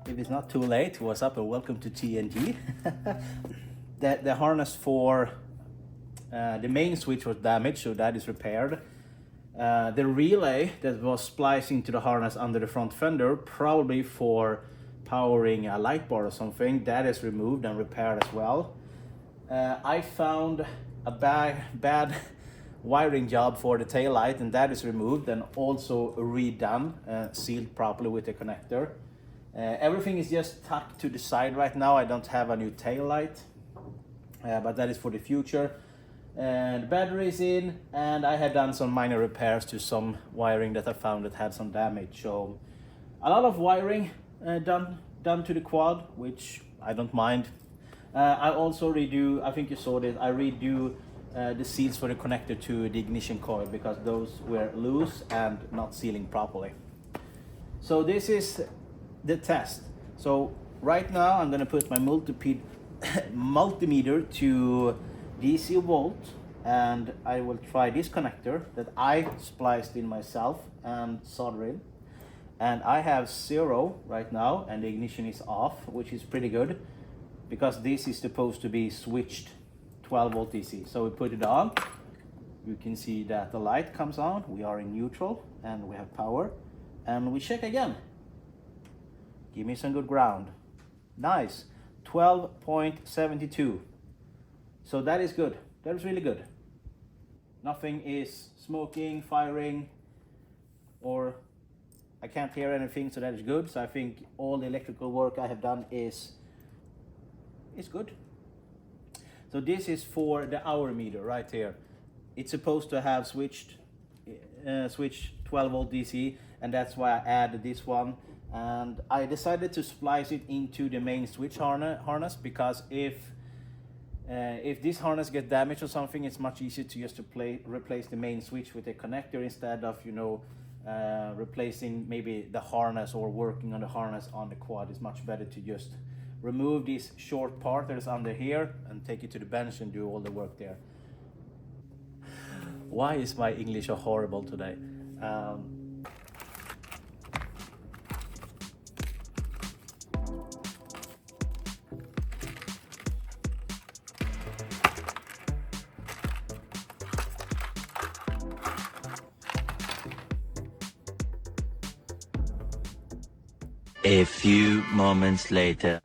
If it's not too late, what's up and welcome to TNG. The harness for the main switch was damaged, so that is repaired. The relay that was splicing to the harness under the front fender, probably for powering a light bar or something, that is removed and repaired as well. I found a bad wiring job for the tail light, and that is removed and also redone, sealed properly with the connector. Everything is just tucked to the side right now. I don't have a new tail light, but that is for the future. And the battery is in, and I had done some minor repairs to some wiring that I found that had some damage. So a lot of wiring done to the quad, which I don't mind. I also redo, I think you saw this, I redo the seals for the connector to the ignition coil because those were loose and not sealing properly. So this is the test. So right now I'm gonna put my multimeter to DC volt, and I will try this connector that I spliced in myself and solder in. And I have 0 right now, and the ignition is off, which is pretty good because this is supposed to be switched 12 volt DC. So we put it on. You can see that the light comes on. We are in neutral and we have power, and we check again. Give me some good ground. Nice, 12.72. So that is good. That is really good. Nothing is smoking, firing, or I can't hear anything, so that is good. So I think all the electrical work I have done is good. So this is for the hour meter right here. It's supposed to have switched 12 volt DC, and that's why I added this one. And I decided to splice it into the main switch harness because if this harness gets damaged or something, it's much easier to just replace the main switch with a connector instead of, you know, replacing maybe the harness or working on the harness on the quad. It's much better to just remove this short part that is under here and take it to the bench and do all the work there. Why is my English so horrible today? A few moments later.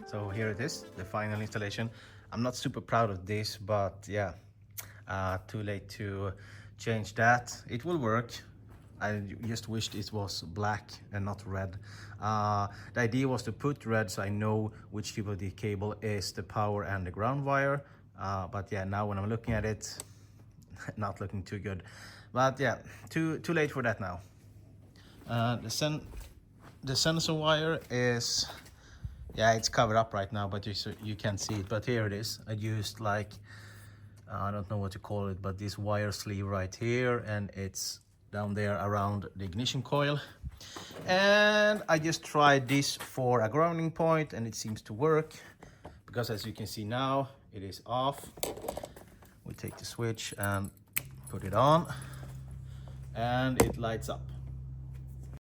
So here it is, the final installation. I'm not super proud of this, but yeah, too late to change that. It will work. I just wished it was black and not red. The idea was to put red so I know which tip of the cable is the power and the ground wire. But yeah, now when I'm looking at it, not looking too good. But yeah, too late for that now. The sensor wire is, yeah, it's covered up right now, but you can't see it. But here it is. I used like, I don't know what to call it, but this wire sleeve right here, and it's down there around the ignition coil. And I just tried this for a grounding point, and it seems to work because as you can see now, it is off. We take the switch and put it on, and it lights up.